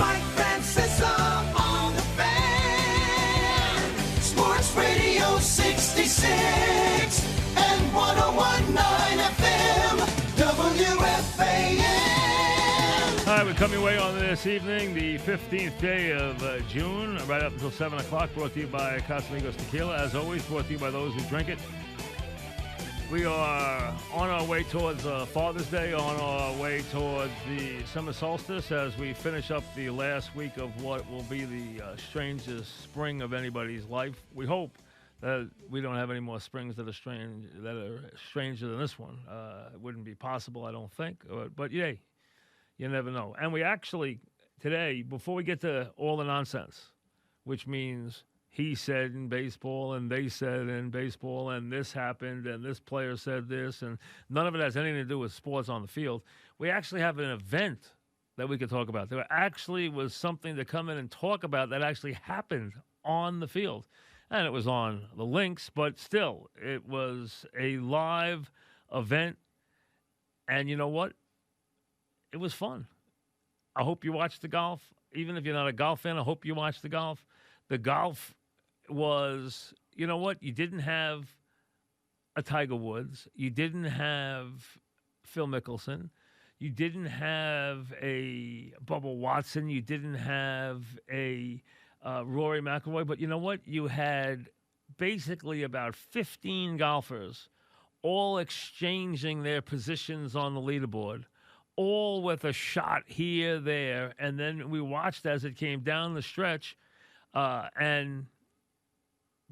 Mike Francesa on the Fan. Sports Radio 66 and 101.9 FM. WFAN. All right, we come your way on this evening, the 15th day of June, right up until 7 o'clock, brought to you by Casamigos Tequila. As always, brought to you by those who drink it. We are on our way towards Father's Day, on our way towards the summer solstice as we finish up the last week of what will be the strangest spring of anybody's life. We hope that we don't have any more springs that are stranger than this one. It wouldn't be possible, I don't think. But yay, you never know. And we actually, today, before we get to all the nonsense, which means he said in baseball and they said in baseball and this happened and this player said this, and none of it has anything to do with sports on the field, we actually have an event that we could talk about. There actually was something to come in and talk about that actually happened on the field. And it was on the links, but still, it was a live event. And you know what? It was fun. I hope you watched the golf. Even if you're not a golf fan, I hope you watched the golf. The golf was, you know what? You didn't have a Tiger Woods. You didn't have Phil Mickelson. You didn't have a Bubba Watson. You didn't have a Rory McIlroy. But you know what? You had basically about 15 golfers all exchanging their positions on the leaderboard, all with a shot here, there. And then we watched as it came down the stretch and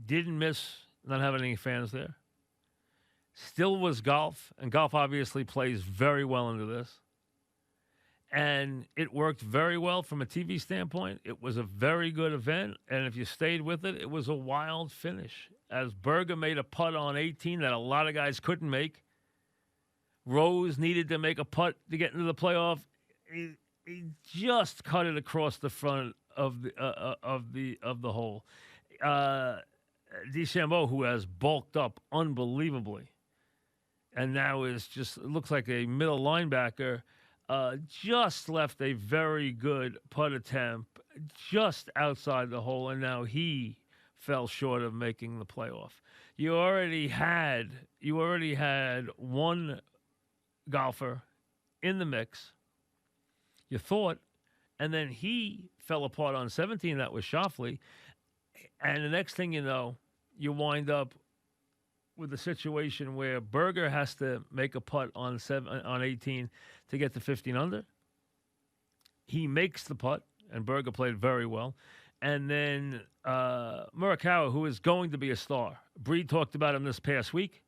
didn't miss not having any fans there. Still was golf, and golf obviously plays very well into this. And it worked very well from a TV standpoint. It was a very good event, and if you stayed with it, it was a wild finish. As Berger made a putt on 18 that a lot of guys couldn't make. Rose needed to make a putt to get into the playoff. He just cut it across the front of the hole. DeChambeau, who has bulked up unbelievably, and now is just looks like a middle linebacker, just left a very good putt attempt just outside the hole, and now he fell short of making the playoff. You already had one golfer in the mix, you thought, and then he fell apart on 17. That was Schauffele. And the next thing you know, you wind up with a situation where Berger has to make a putt on 18 to get to 15 under. He makes the putt, and Berger played very well. And then Morikawa, who is going to be a star. Breed talked about him this past week.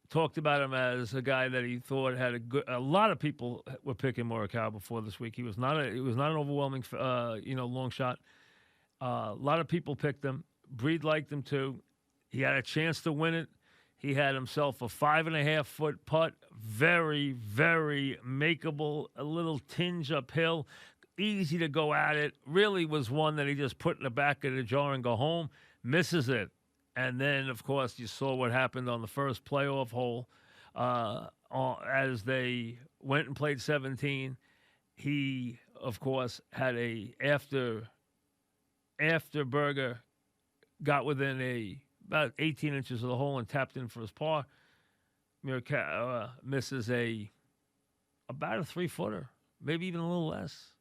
Talked about him as a guy that he thought had a lot of people were picking Morikawa before this week. He was not an overwhelming, long shot. A lot of people picked him. Breed liked him too. He had a chance to win it. He had himself a 5.5-foot putt, very, very makeable, a little tinge uphill, easy to go at it. Really was one that he just put in the back of the jar and go home. Misses it. And then, of course, you saw what happened on the first playoff hole as they went and played 17. He, of course, had after Berger got within about 18 inches of the hole and tapped in for his par, Morikawa misses about a 3-footer, maybe even a little less.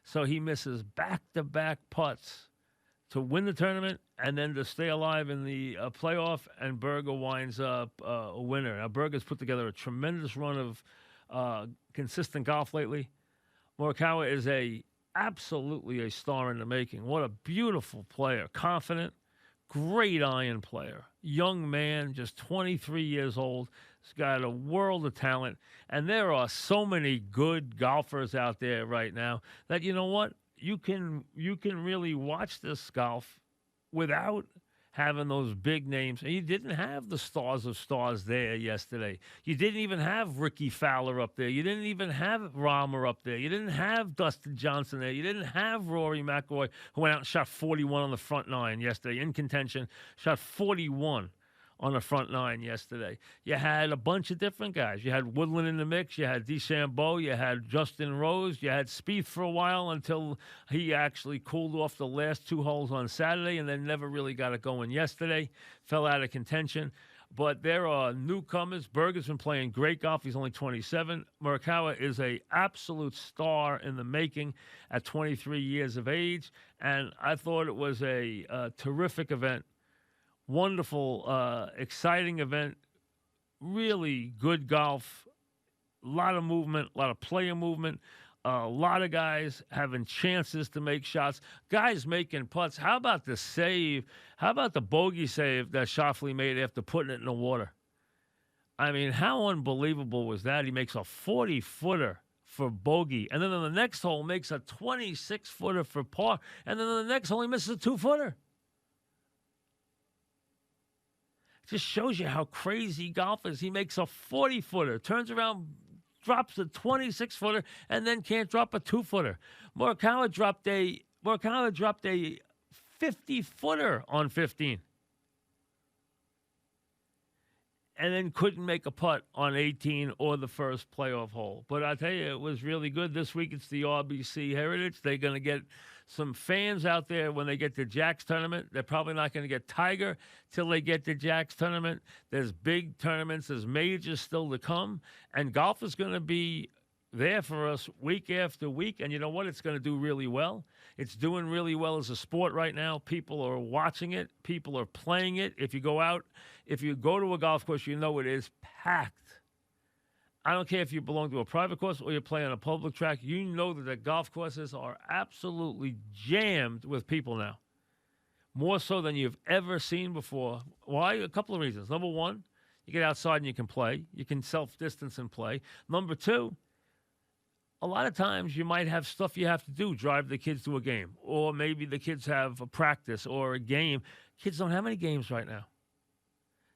So he misses back-to-back putts to win the tournament and then to stay alive in the playoff, and Berger winds up a winner. Now, Berger's put together a tremendous run of consistent golf lately. Morikawa is absolutely a star in the making. What a beautiful player. Confident, great iron player. Young man, just 23 years old. He's got a world of talent. And there are so many good golfers out there right now that, you know what? You can really watch this golf without having those big names. And you didn't have the stars of stars there yesterday. You didn't even have Ricky Fowler up there. You didn't even have Rahmer up there. You didn't have Dustin Johnson there. You didn't have Rory McIlroy, who went out and shot 41 on the front nine yesterday in contention, shot 41 on the front nine yesterday. You had a bunch of different guys. You had Woodland in the mix. You had DeChambeau. You had Justin Rose. You had Spieth for a while until he actually cooled off the last 2 holes on Saturday and then never really got it going yesterday. Fell out of contention. But there are newcomers. Berger's been playing great golf. He's only 27. Morikawa is a absolute star in the making at 23 years of age. And I thought it was a terrific event. Wonderful, exciting event. Really good golf. A lot of movement, a lot of player movement. A lot of guys having chances to make shots. Guys making putts. How about the save? How about the bogey save that Schauffele made after putting it in the water? I mean, how unbelievable was that? He makes a 40-footer for bogey. And then on the next hole, makes a 26-footer for par. And then on the next hole, he misses a 2-footer. Just shows you how crazy golf is. He makes a 40-footer, turns around, drops a 26-footer, and then can't drop a 2-footer. Morikawa dropped a 50-footer on 15. And then couldn't make a putt on 18 or the first playoff hole. But I tell you, it was really good. This week it's the RBC Heritage. They're going to get some fans out there when they get to Jack's tournament. They're probably not going to get Tiger till they get to Jack's tournament. There's big tournaments. There's majors still to come. And golf is going to be there for us week after week. And you know what? It's going to do really well. It's doing really well as a sport right now. People are watching it. People are playing it. If you go to a golf course, you know it is packed. I don't care if you belong to a private course or you play on a public track. You know that the golf courses are absolutely jammed with people now. More so than you've ever seen before. Why? A couple of reasons. Number one, you get outside and you can play. You can self-distance and play. Number two, a lot of times you might have stuff you have to do, drive the kids to a game, or maybe the kids have a practice or a game. Kids don't have any games right now.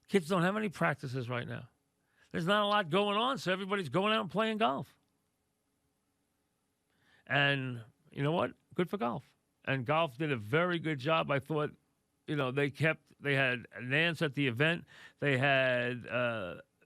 Kids don't have any practices right now. There's not a lot going on, so everybody's going out and playing golf. And you know what? Good for golf. And golf did a very good job. I thought, they had Nance at the event. They had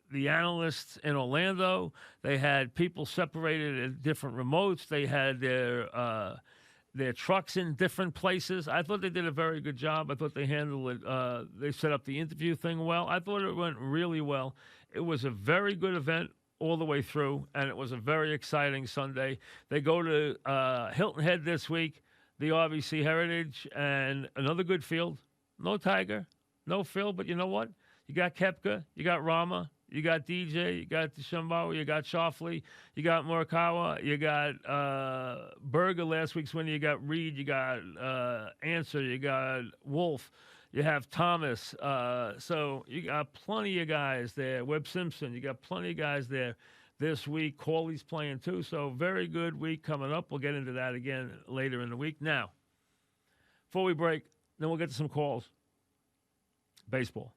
the analysts in Orlando. They had people separated at different remotes. They had their trucks in different places. I thought they did a very good job. I thought they handled it. They set up the interview thing well. I thought it went really well. It was a very good event all the way through, and it was a very exciting Sunday. They go to Hilton Head this week, the RBC Heritage, and another good field. No Tiger, no Phil, but you know what? You got Koepka, you got Rama, you got DJ, you got DeChambeau, you got Schauffele, you got Morikawa, you got Berger last week's winner, you got Reed, you got Answer, you got Wolf, you have Thomas. So you got plenty of guys there. Webb Simpson, you got plenty of guys there this week. Corley's playing too. So very good week coming up. We'll get into that again later in the week. Now, before we break, then we'll get to some calls. Baseball.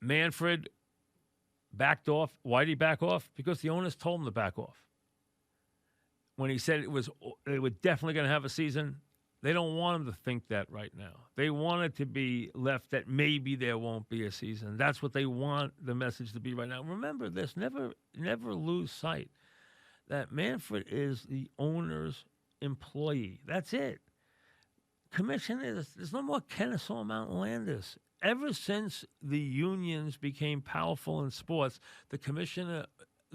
Manfred backed off. Why did he back off? Because the owners told him to back off. When he said they were definitely going to have a season, they don't want him to think that right now. They want it to be left that maybe there won't be a season. That's what they want the message to be right now. Remember this. Never lose sight that Manfred is the owner's employee. That's it. Commissioner, there's no more Kennesaw Mountain Landis. Ever since the unions became powerful in sports, the commissioner's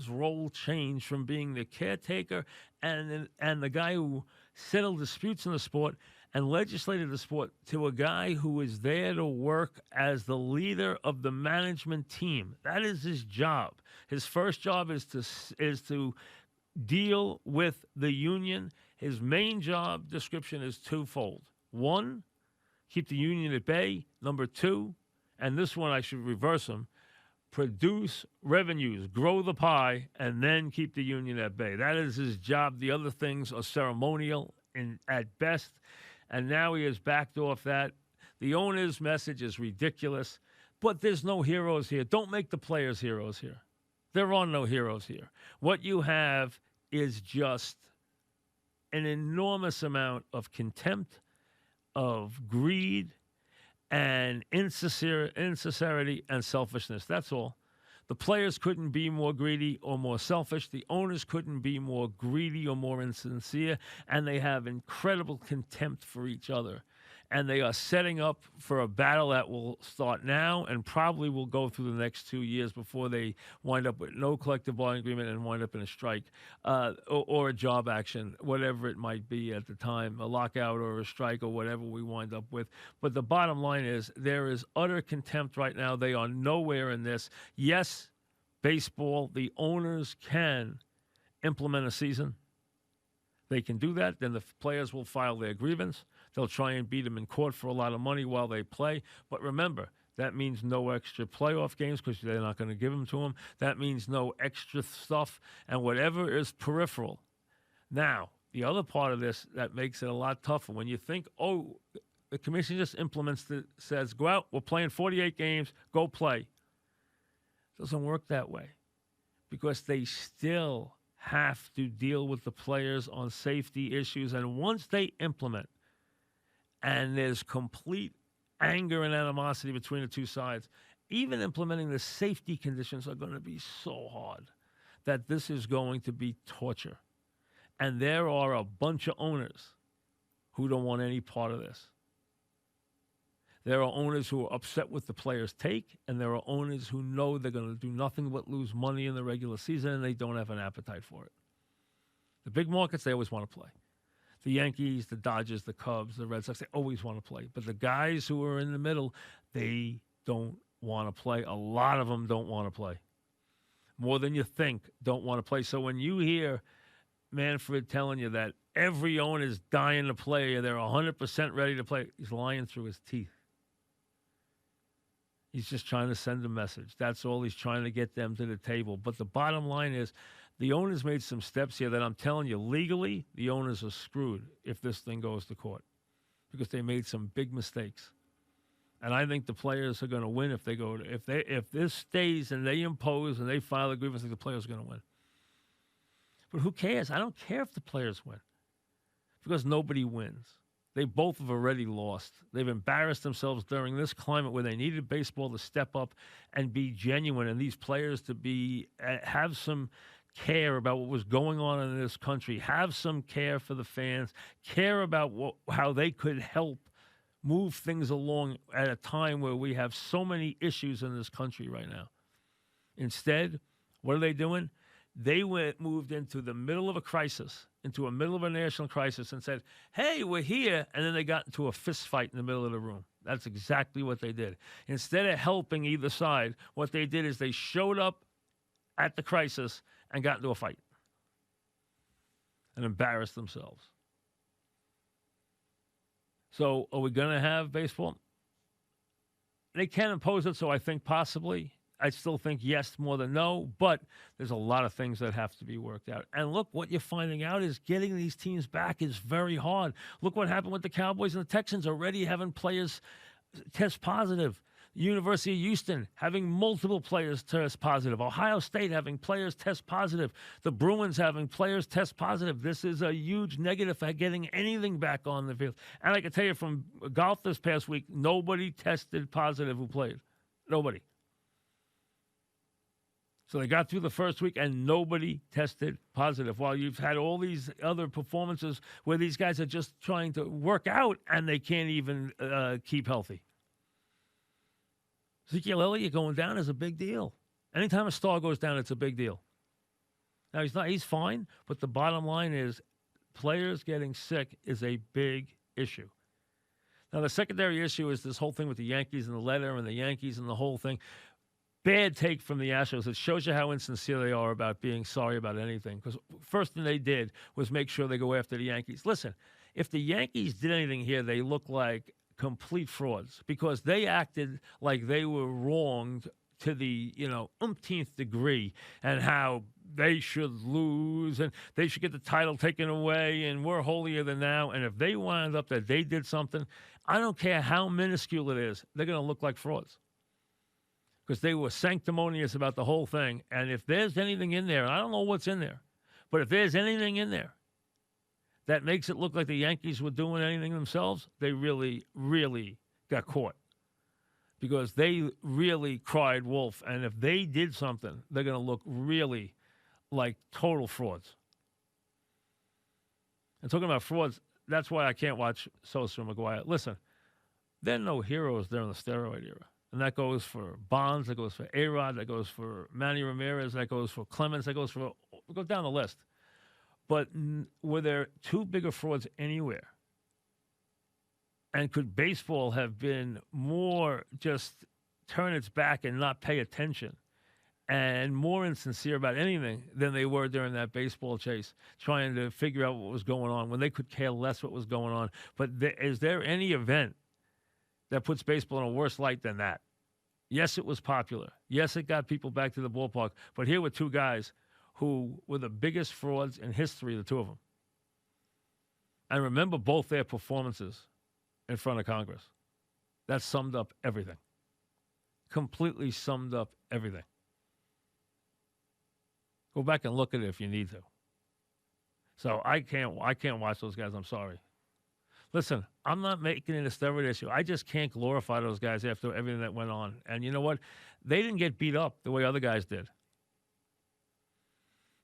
role changed from being the caretaker and the guy who settled disputes in the sport and legislated the sport to a guy who is there to work as the leader of the management team. That is his job. His first job is to deal with the union. His main job description is twofold. One, keep the union at bay. Number two, and this one I should reverse them, produce revenues, grow the pie, and then keep the union at bay. That is his job. The other things are ceremonial at best, and now he has backed off that. The owner's message is ridiculous, but there's no heroes here. Don't make the players heroes here. There are no heroes here. What you have is just an enormous amount of contempt, of greed, and insincerity and selfishness. That's all. The players couldn't be more greedy or more selfish. The owners couldn't be more greedy or more insincere. And they have incredible contempt for each other. And they are setting up for a battle that will start now and probably will go through the next 2 years before they wind up with no collective bargaining agreement and wind up in a strike or a job action, whatever it might be at the time, a lockout or a strike or whatever we wind up with. But the bottom line is there is utter contempt right now. They are nowhere in this. Yes, baseball, the owners can implement a season. They can do that. Then the players will file their grievance. They'll try and beat them in court for a lot of money while they play. But remember, that means no extra playoff games because they're not going to give them to them. That means no extra stuff and whatever is peripheral. Now, the other part of this that makes it a lot tougher, when you think, oh, the commission just says, go out, we're playing 48 games, go play. It doesn't work that way because they still have to deal with the players on safety issues. And once they implement, and there's complete anger and animosity between the two sides, even implementing the safety conditions are going to be so hard that this is going to be torture. And there are a bunch of owners who don't want any part of this. There are owners who are upset with the players' take, and there are owners who know they're going to do nothing but lose money in the regular season, and they don't have an appetite for it. The big markets, they always want to play. The Yankees, the Dodgers, the Cubs, the Red Sox, they always want to play. But the guys who are in the middle, they don't want to play. A lot of them don't want to play. More than you think don't want to play. So when you hear Manfred telling you that every owner is dying to play and they're 100% ready to play, he's lying through his teeth. He's just trying to send a message. That's all he's trying to get them to the table. But the bottom line is the owners made some steps here that I'm telling you, legally, the owners are screwed if this thing goes to court because they made some big mistakes. And I think the players are going to win if they go to, if this stays and they impose and they file a grievance, I think the players are going to win. But who cares? I don't care if the players win because nobody wins. They both have already lost. They've embarrassed themselves during this climate where they needed baseball to step up and be genuine and these players to be have some care about what was going on in this country, have some care for the fans, care about how they could help move things along at a time where we have so many issues in this country right now. Instead, what are they doing? They moved into the middle of a crisis, into a middle of a national crisis and said, hey, we're here. And then they got into a fist fight in the middle of the room. That's exactly what they did. Instead of helping either side, what they did is they showed up at the crisis and got into a fight and embarrassed themselves. So are we going to have baseball? They can impose it, so I think possibly. I still think yes more than no, but there's a lot of things that have to be worked out. And look, what you're finding out is getting these teams back is very hard. Look what happened with the Cowboys and the Texans already having players test positive. University of Houston having multiple players test positive. Ohio State having players test positive. The Bruins having players test positive. This is a huge negative for getting anything back on the field. And I can tell you from golf this past week, nobody tested positive who played. Nobody. So they got through the first week and nobody tested positive. While you've had all these other performances where these guys are just trying to work out and they can't even keep healthy. Ezekiel Elliott going down is a big deal. Anytime a star goes down, it's a big deal. Now, he's fine, but the bottom line is players getting sick is a big issue. Now, the secondary issue is this whole thing with the Yankees and the letter and the Yankees and the whole thing. Bad take from the Astros. It shows you how insincere they are about being sorry about anything. Because first thing they did was make sure they go after the Yankees. Listen, if the Yankees did anything here, they look like complete frauds because they acted like they were wronged to the, umpteenth degree and how they should lose and they should get the title taken away and we're holier than thou. And if they wind up that they did something, I don't care how minuscule it is, they're going to look like frauds because they were sanctimonious about the whole thing. And if there's anything in there, and I don't know what's in there, but if there's anything in there that makes it look like the Yankees were doing anything themselves, they really, really got caught. because they really cried wolf. And if they did something, they're going to look really like total frauds. And talking about frauds, that's why I can't watch Sosa and McGuire. Listen, they're no heroes during the steroid era. And that goes for Bonds, that goes for A-Rod, that goes for Manny Ramirez, that goes for Clemens, that goes for, go down the list. But were there two bigger frauds anywhere? And could baseball have been more just turn its back and not pay attention and more insincere about anything than they were during that baseball chase, trying to figure out what was going on when they could care less what was going on? But is there any event that puts baseball in a worse light than that? Yes, it was popular. Yes, it got people back to the ballpark. But here were two guys who were the biggest frauds in history, the two of them. And remember both their performances in front of Congress. That summed up everything. Completely summed up everything. Go back and look at it if you need to. So I can't watch those guys. I'm sorry. Listen, I'm not making it a steroid issue. I just can't glorify those guys after everything that went on. And you know what? They didn't get beat up the way other guys did.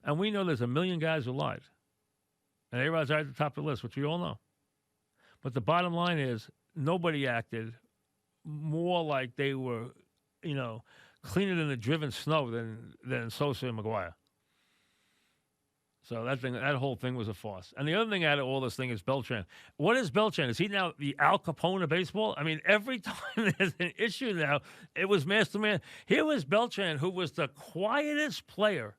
And we know there's a million guys who lied. And A-Rod's right at the top of the list, which we all know. But the bottom line is nobody acted more like they were, cleaner than the driven snow than Sosa and McGuire. So that whole thing was a farce. And the other thing out of all this thing is Beltran. What is Beltran? Is he now the Al Capone of baseball? I mean, every time there's an issue now, it was Masterman. Here was Beltran, who was the quietest player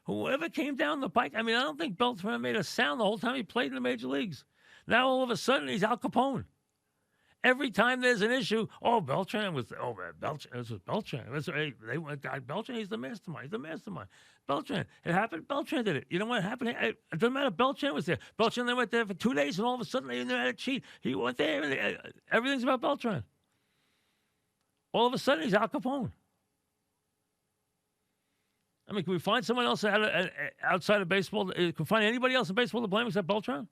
who ever came down the pike. I mean, I don't think Beltran made a sound the whole time he played in the major leagues. Now all of a sudden he's Al Capone. Every time there's an issue, Beltran was, Beltran, this was Beltran. They went, God, Beltran, he's the mastermind. He's the mastermind. Beltran, it happened. Beltran did it. You know what happened? It doesn't matter. Beltran was there. Beltran, they went there for 2 days, and all of a sudden they knew how to cheat. He went there, and everything's about Beltran. All of a sudden, he's Al Capone. I mean, can we find someone else outside of baseball? Can we find anybody else in baseball to blame except Beltran?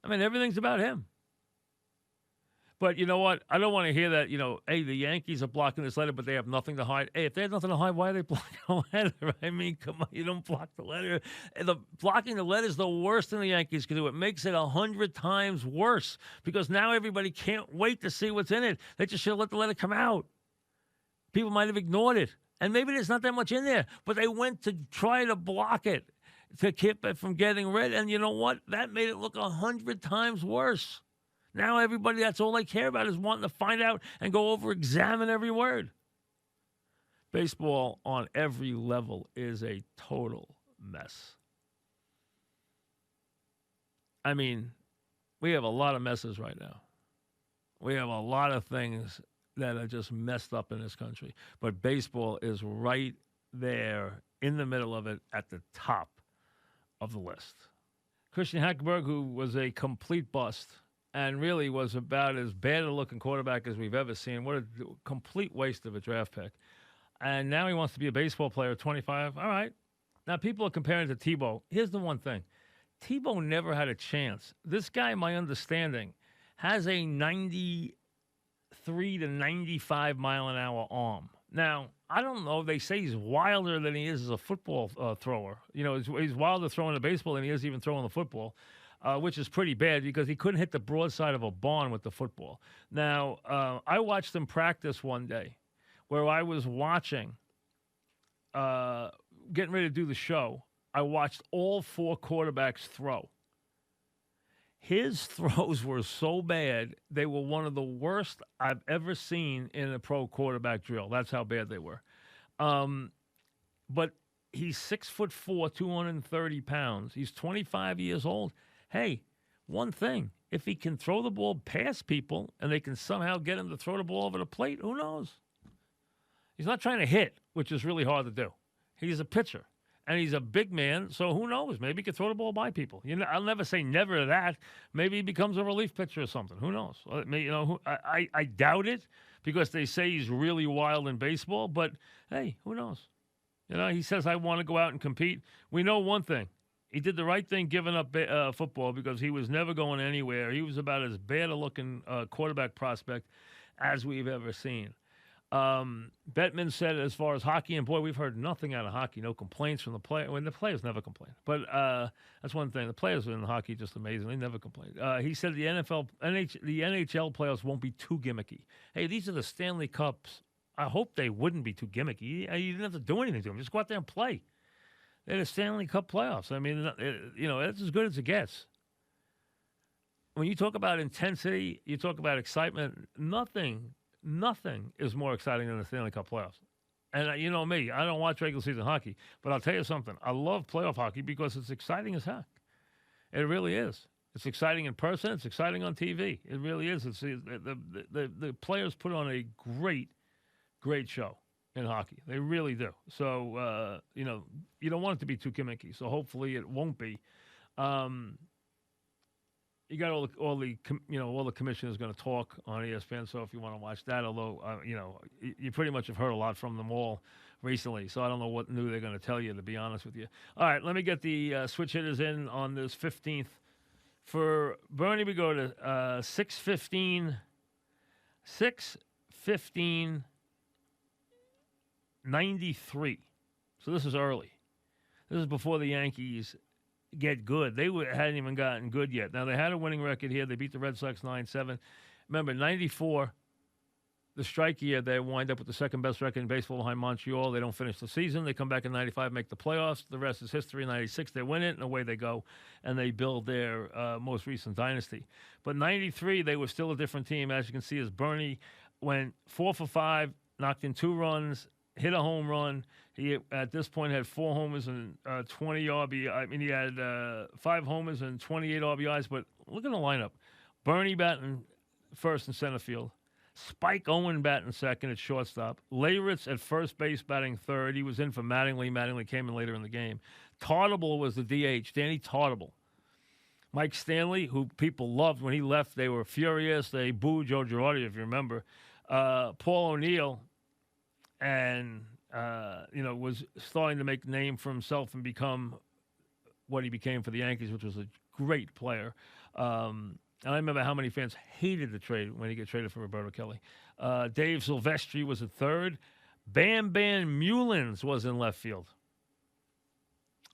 I mean, everything's about him. But you know what? I don't want to hear that, hey, the Yankees are blocking this letter, but they have nothing to hide. Hey, if they have nothing to hide, why are they blocking the letter? I mean, come on, you don't block the letter. Blocking the letter is the worst thing the Yankees can do. It makes it 100 times worse because now everybody can't wait to see what's in it. They just should have let the letter come out. People might have ignored it. And maybe there's not that much in there, but they went to try to block it, to keep it from getting read. And you know what? That made it look 100 times worse. Now everybody, that's all they care about is wanting to find out and go over, examine every word. Baseball on every level is a total mess. I mean, we have a lot of messes right now. We have a lot of things that are just messed up in this country. But baseball is right there in the middle of it at the top of the list. Christian Hackenberg, who was a complete bust and really was about as bad a looking quarterback as we've ever seen. What a complete waste of a draft pick. And now he wants to be a baseball player at 25. All right. Now people are comparing to Tebow. Here's the one thing. Tebow never had a chance. This guy, my understanding, has a 93 to 95 mile an hour arm. Now, I don't know. They say he's wilder than he is as a football thrower. He's wilder throwing the baseball than he is even throwing the football. Which is pretty bad because he couldn't hit the broadside of a barn with the football. Now, I watched him practice one day where I was watching, getting ready to do the show. I watched all four quarterbacks throw. His throws were so bad, they were one of the worst I've ever seen in a pro quarterback drill. That's how bad they were. But he's 6'4", 230 pounds. He's 25 years old. Hey, one thing, if he can throw the ball past people and they can somehow get him to throw the ball over the plate, who knows? He's not trying to hit, which is really hard to do. He's a pitcher, and he's a big man, so who knows? Maybe he can throw the ball by people. I'll never say never to that. Maybe he becomes a relief pitcher or something. Who knows? I doubt it because they say he's really wild in baseball, but, hey, who knows? He says, I want to go out and compete. We know one thing. He did the right thing giving up football because he was never going anywhere. He was about as bad a looking quarterback prospect as we've ever seen. Bettman said, as far as hockey, and boy, we've heard nothing out of hockey. No complaints from the player. Well, the players never complain, but that's one thing. The players in hockey just amazing. They never complain. He said the NHL playoffs won't be too gimmicky. Hey, these are the Stanley Cups. I hope they wouldn't be too gimmicky. You didn't have to do anything to them. Just go out there and play. They're the Stanley Cup playoffs. I mean, that's as good as it gets. When you talk about intensity, you talk about excitement. Nothing is more exciting than the Stanley Cup playoffs. And you know me, I don't watch regular season hockey, but I'll tell you something. I love playoff hockey because it's exciting as heck. It really is. It's exciting in person. It's exciting on TV. It really is. It's the players put on a great show in hockey. They really do. So you don't want it to be too gimmicky. So hopefully it won't be. You got all the commissioners going to talk on ESPN. So if you want to watch that, although you pretty much have heard a lot from them all recently. So I don't know what new they're going to tell you, to be honest with you. All right, let me get the switch hitters in on this 15th. For Bernie, we go to 6:15, 93. So this is early. This is before the Yankees get good. They hadn't even gotten good yet. Now, they had a winning record here. They beat the Red Sox 9-7. Remember, 94, the strike year, they wind up with the second-best record in baseball behind Montreal. They don't finish the season. They come back in 95, make the playoffs. The rest is history. 96, they win it, and away they go, and they build their most recent dynasty. But 93, they were still a different team. As you can see, as Bernie went 4 for 5, knocked in 2 runs, hit a home run. He, at this point, had 4 homers and 20 RBI. I mean, he had 5 homers and 28 RBIs. But look at the lineup. Bernie batting first and center field. Spike Owen batting second at shortstop. Leyritz at first base batting third. He was in for Mattingly. Mattingly came in later in the game. Tartable was the DH. Danny Tartable. Mike Stanley, who people loved when he left. They were furious. They booed Joe Girardi, if you remember. Paul O'Neill. And, was starting to make a name for himself and become what he became for the Yankees, which was a great player. And I remember how many fans hated the trade when he got traded for Roberto Kelly. Dave Silvestri was at third. Bam Bam Mullins was in left field.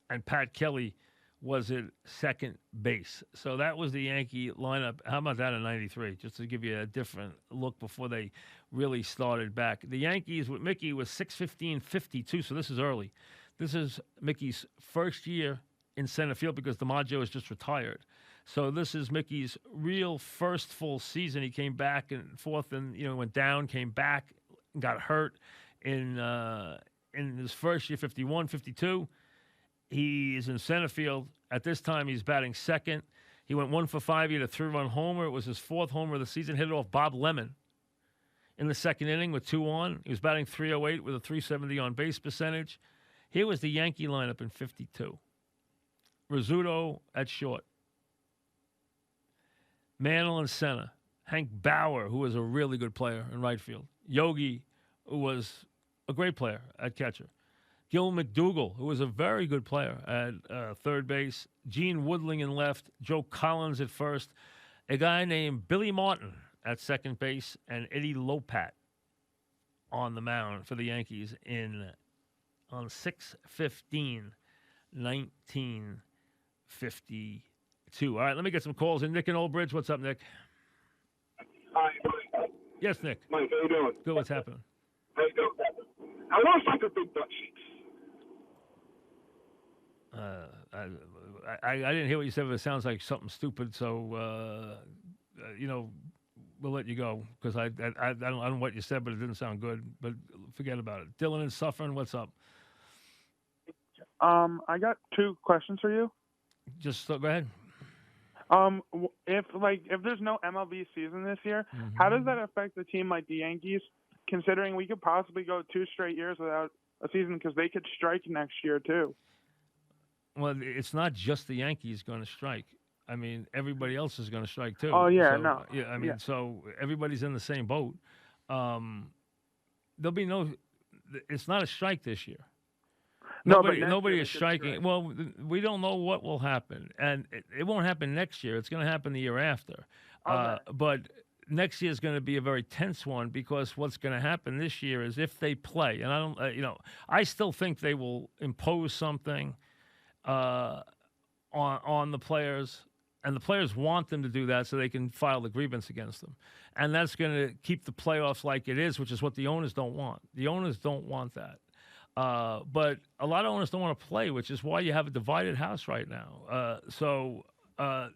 And Pat Kelly was at second base. So that was the Yankee lineup. How about that in 93? Just to give you a different look before they really started back. The Yankees with Mickey was 6-15-52, so this is early. This is Mickey's first year in center field because DiMaggio is just retired. So this is Mickey's real first full season. He came back and forth and, went down, came back, got hurt in his first year, 51, 52. He's in center field. At this time, he's batting second. He went 1 for 5. He had a 3-run homer. It was his 4th homer of the season. Hit it off Bob Lemon in the second inning with 2 on. He was batting .308 with a .370 on-base percentage. Here was the Yankee lineup in 52. Rizzuto at short. Mantle in center. Hank Bauer, who was a really good player in right field. Yogi, who was a great player at catcher. Gil McDougall, who was a very good player at third base. Gene Woodling in left. Joe Collins at first. A guy named Billy Martin at second base. And Eddie Lopat on the mound for the Yankees on 6/15/1952. All right, let me get some calls in. Nick in Old Bridge. What's up, Nick? Hi. Yes, Nick. Mike, how you doing? Good. What's happening? How you doing? I want to talk to Big Dutch Sheets. I didn't hear what you said, but it sounds like something stupid. So, we'll let you go because I don't know what you said, but it didn't sound good. But forget about it. Dylan is suffering. What's up? I got 2 questions for you. Just go ahead. If there's no MLB season this year, how does that affect a team like the Yankees? Considering we could possibly go 2 straight years without a season because they could strike next year too. Well, it's not just the Yankees going to strike. I mean, everybody else is going to strike too. Oh yeah, so, no. Yeah, I mean, so everybody's in the same boat. There'll be no. It's not a strike this year. No, but Nobody next is year they could striking. strike. Well, we don't know what will happen, and it won't happen next year. It's going to happen the year after. Okay. But next year is going to be a very tense one because what's going to happen this year is if they play, and I don't, I still think they will impose something on the players, and the players want them to do that so they can file the grievance against them, and that's going to keep the playoffs like it is, which is what the owners don't want. The owners don't want that. But a lot of owners don't want to play, which is why you have a divided house right now.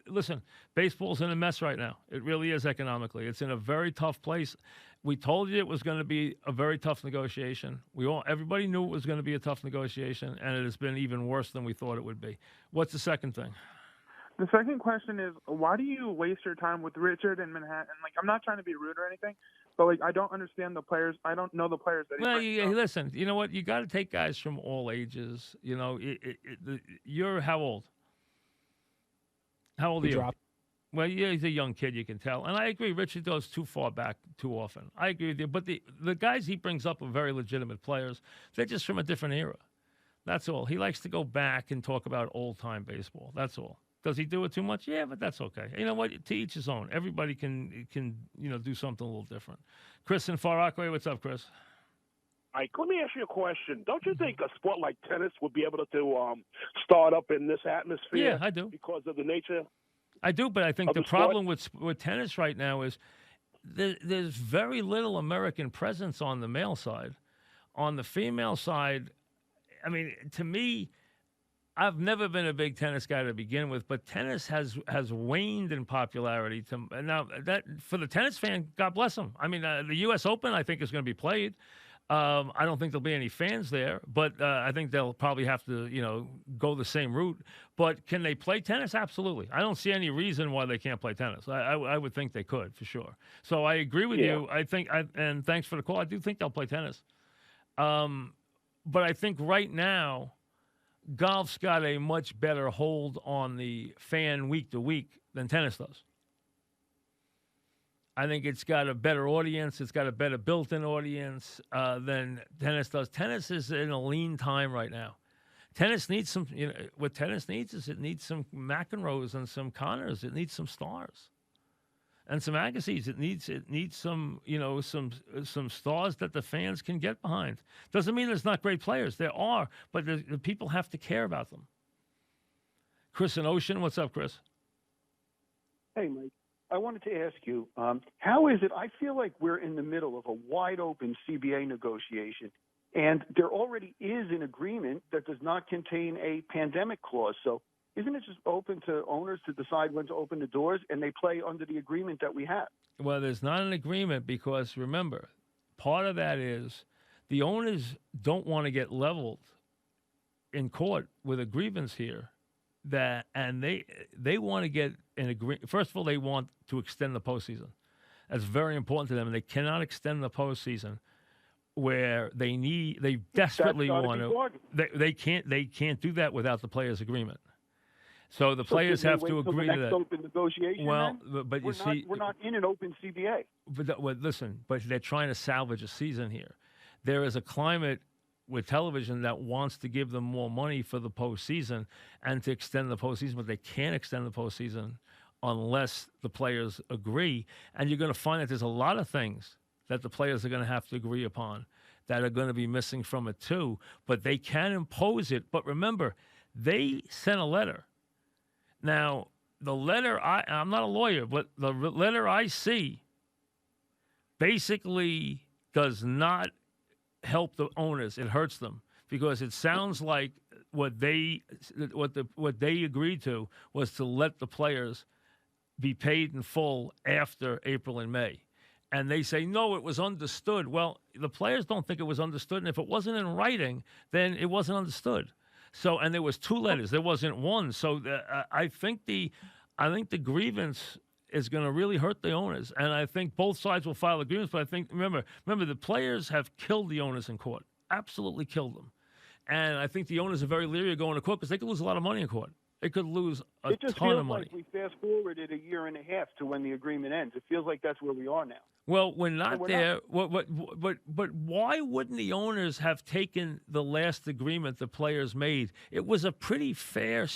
Listen, baseball's in a mess right now. It really is economically. It's in a very tough place. We told you it was going to be a very tough negotiation. Everybody knew it was going to be a tough negotiation, and it has been even worse than we thought it would be. What's the second thing? The second question is, why do you waste your time with Richard in Manhattan? Like, I'm not trying to be rude or anything, but like, I don't understand the players. I don't know the players that. Well, listen. You know what? You got to take guys from all ages. You're how old? How old are you? Well, yeah, he's a young kid, you can tell. And I agree, Richard goes too far back too often. I agree with you. But the guys he brings up are very legitimate players. They're just from a different era. That's all. He likes to go back and talk about old-time baseball. That's all. Does he do it too much? Yeah, but that's okay. You know what? To each his own. Everybody can do something a little different. Chris in Far Rockaway, what's up, Chris? All right, let me ask you a question. Don't you think a sport like tennis would be able to start up in this atmosphere? Yeah, I do. Because of the nature. I do, but I think the the problem with tennis right now is there's very little American presence on the male side. On the female side, I mean, to me, I've never been a big tennis guy to begin with, but tennis has waned in popularity. Now, that for the tennis fan, God bless them. I mean, the U.S. Open, I think, is going to be played. I don't think there'll be any fans there, but I think they'll probably have to, go the same route. But can they play tennis? Absolutely. I don't see any reason why they can't play tennis. I would think they could, for sure. So I agree with you. I think, and thanks for the call, I do think they'll play tennis. But I think right now, golf's got a much better hold on the fan week to week than tennis does. I think it's got a better audience. It's got a better built-in audience than tennis does. Tennis is in a lean time right now. Tennis needs some, what tennis needs is it needs some McEnroes and some Connors. It needs some stars and some Agassiz. It needs some, some stars that the fans can get behind. Doesn't mean there's not great players. There are, but the people have to care about them. Chris in Ocean, what's up, Chris? Hey, Mike. I wanted to ask you, how is it? I feel like we're in the middle of a wide open CBA negotiation, and there already is an agreement that does not contain a pandemic clause. So isn't it just open to owners to decide when to open the doors, and they play under the agreement that we have? Well, there's not an agreement because, remember, part of that is the owners don't want to get leveled in court with a grievance here. And they want to get an agreement. First of all, they want to extend the postseason. That's very important to them. And they cannot extend the postseason where they desperately want to. They can't do that without the players' agreement. So the players have to agree to that. Open negotiation, well, then? but you see, we're not in an open CBA. But listen, but they're trying to salvage a season here. There is a climate with television that wants to give them more money for the postseason and to extend the postseason, but they can't extend the postseason unless the players agree. And you're going to find that there's a lot of things that the players are going to have to agree upon that are going to be missing from it too, but they can impose it. But remember, they sent a letter. Now, the letter, I'm not a lawyer, but the letter I see basically does not help the owners. It hurts them because it sounds like what they agreed to was to let the players be paid in full after April and May. And they say, no, it was understood. Well, the players don't think it was understood. And if it wasn't in writing, then it wasn't understood. So, and there was two letters. There wasn't one. So I think the grievance is going to really hurt the owners. And I think both sides will file agreements. But I think, remember, the players have killed the owners in court. Absolutely killed them. And I think the owners are very leery of going to court because they could lose a lot of money in court. It could lose a It just ton feels of money. like we fast forwarded a year and a half to when the agreement ends. It feels like that's where we are now. Well, we're not we're there. But why wouldn't the owners have taken the last agreement the players made? It was a pretty fair.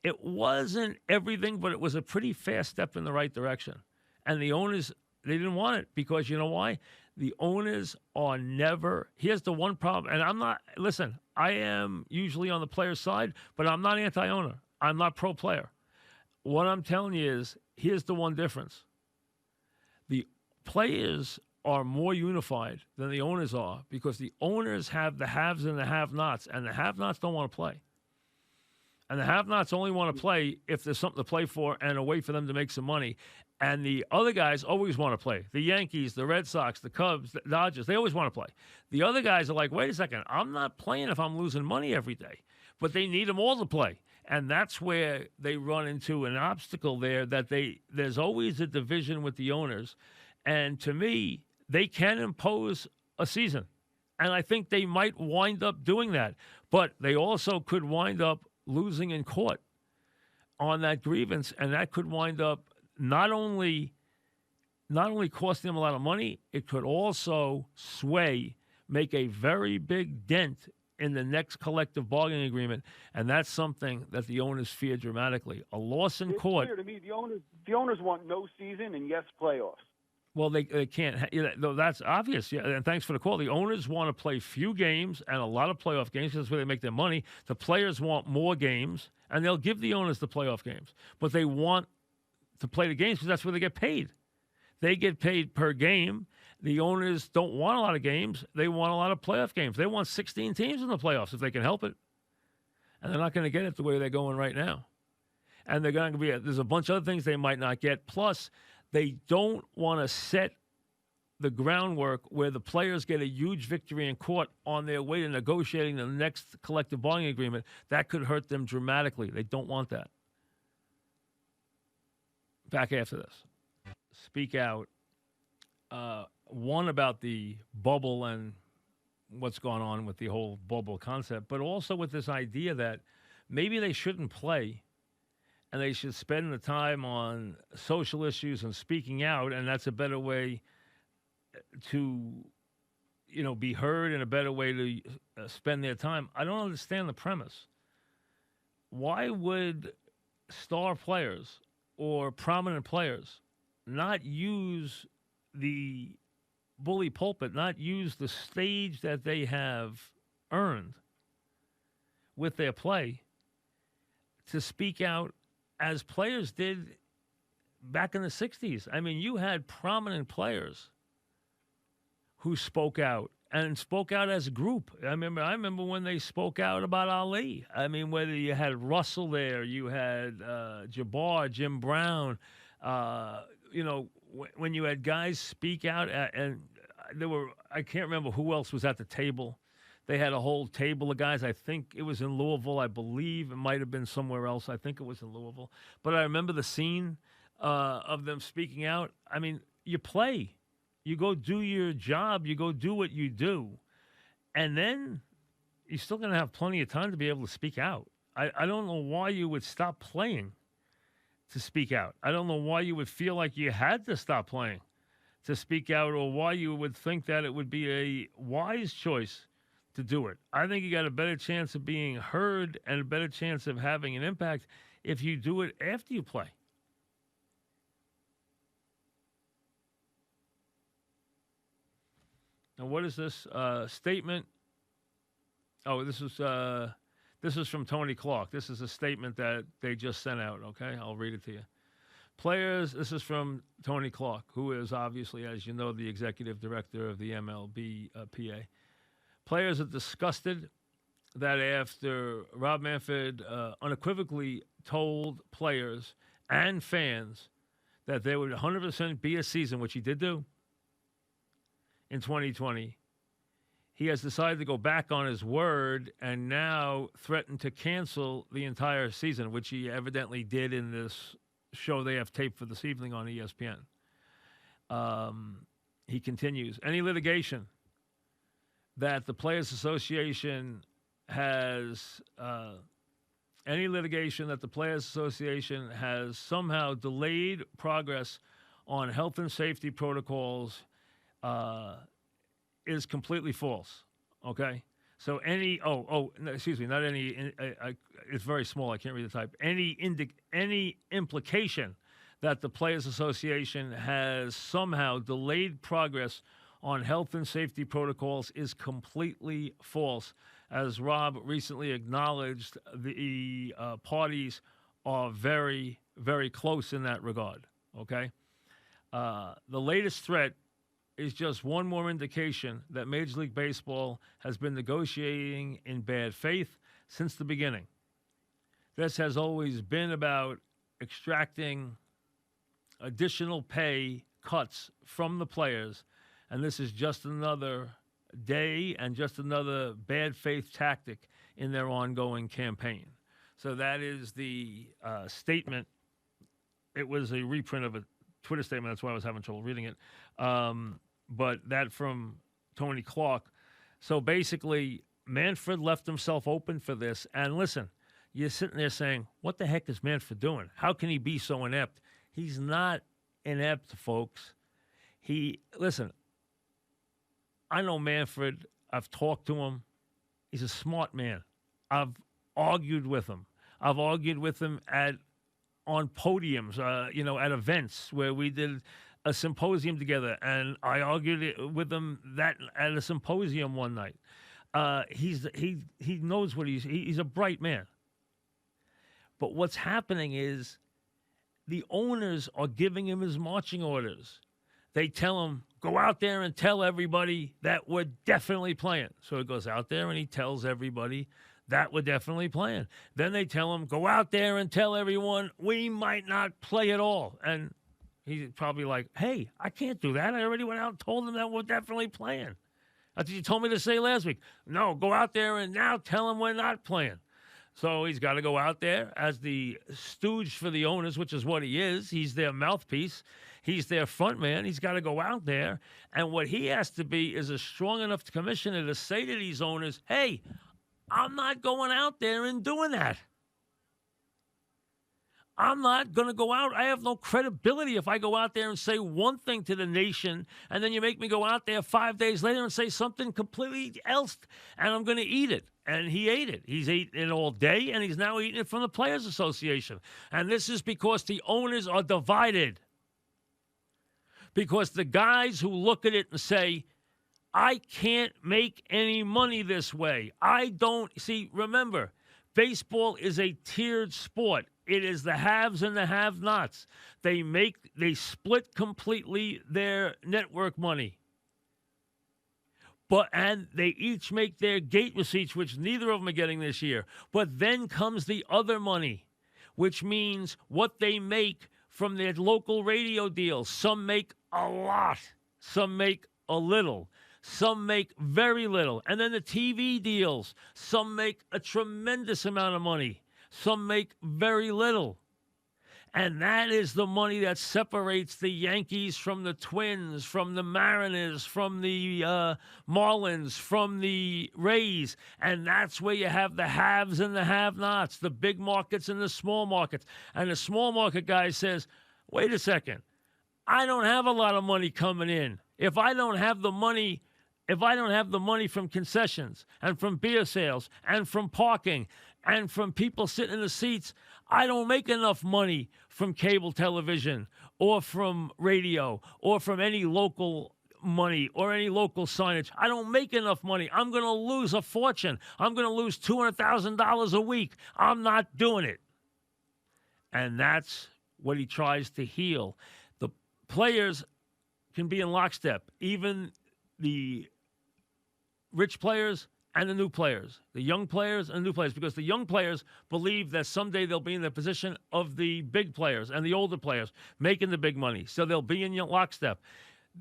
It wasn't everything, but it was a pretty fast step in the right direction. And the owners, they didn't want it because you know why? The owners are never. Here's the one problem, and I'm not. Listen, I am usually on the player's side, but I'm not anti-owner. I'm not pro-player. What I'm telling you is, here's the one difference. The players are more unified than the owners are because the owners have the haves and the have-nots, and the have-nots don't want to play. And the have-nots only want to play if there's something to play for and a way for them to make some money. And the other guys always want to play. The Yankees, the Red Sox, the Cubs, the Dodgers, they always want to play. The other guys are like, wait a second, I'm not playing if I'm losing money every day. But they need them all to play. And that's where they run into an obstacle there that there's always a division with the owners. And to me, they can impose a season. And I think they might wind up doing that. But they also could wind up losing in court on that grievance. And that could wind up not only costing them a lot of money, it could also make a very big dent in the next collective bargaining agreement. And that's something that the owners fear dramatically. A loss in court. It's clear to me the owners want no season and yes playoffs. Well, they can't. That's obvious. Yeah, and thanks for the call. The owners want to play few games and a lot of playoff games. That's where they make their money. The players want more games, and they'll give the owners the playoff games. But they want to play the games because that's where they get paid. They get paid per game. The owners don't want a lot of games. They want a lot of playoff games. They want 16 teams in the playoffs if they can help it. And they're not going to get it the way they're going right now. And they're going to be there's a bunch of other things they might not get. Plus, they don't want to set the groundwork where the players get a huge victory in court on their way to negotiating the next collective bargaining agreement. That could hurt them dramatically. They don't want that. Back after this. Speak out. One, about the bubble and what's going on with the whole bubble concept, but also with this idea that maybe they shouldn't play and they should spend the time on social issues and speaking out, and that's a better way to, be heard and a better way to spend their time. I don't understand the premise. Why would star players or prominent players not use the bully pulpit, not use the stage that they have earned with their play to speak out as players did back in the 60s? I mean, you had prominent players who spoke out and spoke out as a group. I remember when they spoke out about Ali. I mean, whether you had Russell there, you had Jabbar, Jim Brown, when you had guys speak out, and I can't remember who else was at the table. They had a whole table of guys. I think it was in Louisville. I believe it might have been somewhere else. I think it was in Louisville. But I remember the scene of them speaking out. I mean, you play. You go do your job. You go do what you do. And then you're still going to have plenty of time to be able to speak out. I don't know why you would stop playing to speak out. I don't know why you would feel like you had to stop playing to speak out, or why you would think that it would be a wise choice to do it. I think you got a better chance of being heard and a better chance of having an impact if you do it after you play. Now, what is this statement? Oh, this is from Tony Clark. This is a statement that they just sent out, okay? I'll read it to you. Players, this is from Tony Clark, who is obviously, as you know, the executive director of the MLB PA. Players are disgusted that after Rob Manfred unequivocally told players and fans that there would 100% be a season, which he did do in 2020, he has decided to go back on his word and now threaten to cancel the entire season, which he evidently did in this show they have taped for this evening on ESPN. He continues, any litigation that the Players Association has any litigation that the Players Association has somehow delayed progress on health and safety protocols is completely false. Okay? So excuse me, not any, it's very small, I can't read the type. Any implication that the Players Association has somehow delayed progress on health and safety protocols is completely false. As Rob recently acknowledged, the parties are very, very close in that regard, okay? The latest threat is just one more indication that Major League Baseball has been negotiating in bad faith since the beginning. This has always been about extracting additional pay cuts from the players, and this is just another day and just another bad faith tactic in their ongoing campaign. So that is the statement. It was a reprint of a Twitter statement. That's why I was having trouble reading it. But that from Tony Clark. So basically, Manfred left himself open for this. And listen, you're sitting there saying, what the heck is Manfred doing? How can he be so inept? He's not inept, folks. Listen, I know Manfred. I've talked to him. He's a smart man. I've argued with him. I've argued with him on podiums, at events where we did a symposium together, and I argued with him that at a symposium one night. He knows what he's a bright man. But what's happening is the owners are giving him his marching orders. They tell him, go out there and tell everybody that we're definitely playing. So he goes out there and he tells everybody that we're definitely playing. Then they tell him, go out there and tell everyone we might not play at all. And he's probably like, hey, I can't do that. I already went out and told them that we're definitely playing. That's what you told me to say last week. No, go out there and now tell them we're not playing. So he's got to go out there as the stooge for the owners, which is what he is. He's their mouthpiece. He's their front man. He's got to go out there. And what he has to be is a strong enough commissioner to say to these owners, hey, I'm not going out there and doing that. I'm not going to go out. I have no credibility if I go out there and say one thing to the nation, and then you make me go out there 5 days later and say something completely else, and I'm going to eat it. And he ate it. He's eaten it all day, and he's now eating it from the Players Association. And this is because the owners are divided. Because the guys who look at it and say, I can't make any money this way. I don't see, remember, baseball is a tiered sport. It is the haves and the have-nots. They split completely their network money. And they each make their gate receipts, which neither of them are getting this year. But then comes the other money, which means what they make from their local radio deals. Some make a lot. Some make a little. Some make very little. And then the TV deals. Some make a tremendous amount of money. Some make very little. And that is the money that separates the Yankees from the Twins, from the Mariners, from the Marlins, from the Rays. And that's where you have the haves and the have-nots, the big markets and the small markets. And the small market guy says, wait a second, I don't have a lot of money coming in. If I don't have the money from concessions and from beer sales and from parking and from people sitting in the seats, I don't make enough money from cable television or from radio or from any local money or any local signage. I don't make enough money. I'm going to lose a fortune. I'm going to lose $200,000 a week. I'm not doing it. And that's what he tries to heal. The players can be in lockstep, even the rich players and the new players, the young players and the new players, because the young players believe that someday they'll be in the position of the big players and the older players making the big money. So they'll be in lockstep.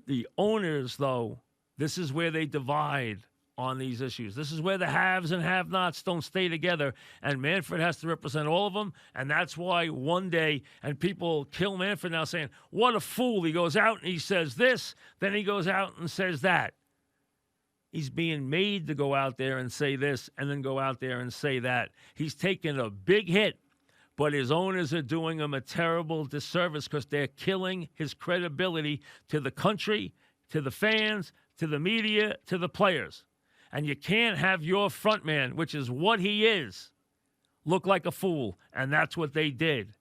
The owners, though, this is where they divide on these issues. This is where the haves and have-nots don't stay together, and Manfred has to represent all of them, and that's why one day, and people kill Manfred now saying, what a fool. He goes out and he says this, then he goes out and says that. He's being made to go out there and say this and then go out there and say that. He's taking a big hit, but his owners are doing him a terrible disservice because they're killing his credibility to the country, to the fans, to the media, to the players. And you can't have your front man, which is what he is, look like a fool. And that's what they did.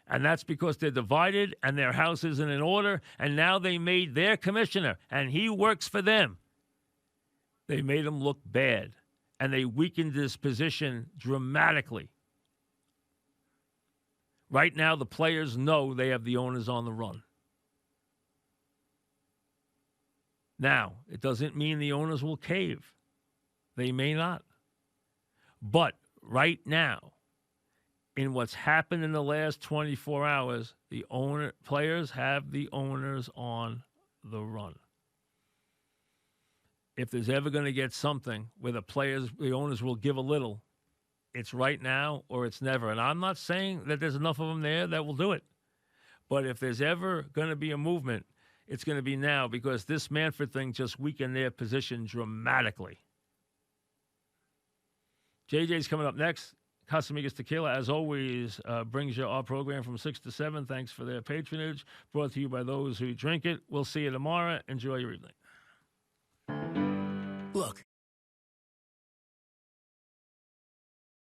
And that's because they're divided and their house isn't in order. And now they made their commissioner, and he works for them. They made him look bad. And they weakened his position dramatically. Right now, the players know they have the owners on the run. Now, it doesn't mean the owners will cave. They may not. But right now, in what's happened in the last 24 hours, the players have the owners on the run. If there's ever going to get something where the owners will give a little, it's right now or it's never. And I'm not saying that there's enough of them there that will do it. But if there's ever going to be a movement, it's going to be now, because this Manfred thing just weakened their position dramatically. JJ's coming up next. Casamigos Tequila, as always, brings you our program from 6 to 7. Thanks for their patronage. Brought to you by those who drink it. We'll see you tomorrow. Enjoy your evening.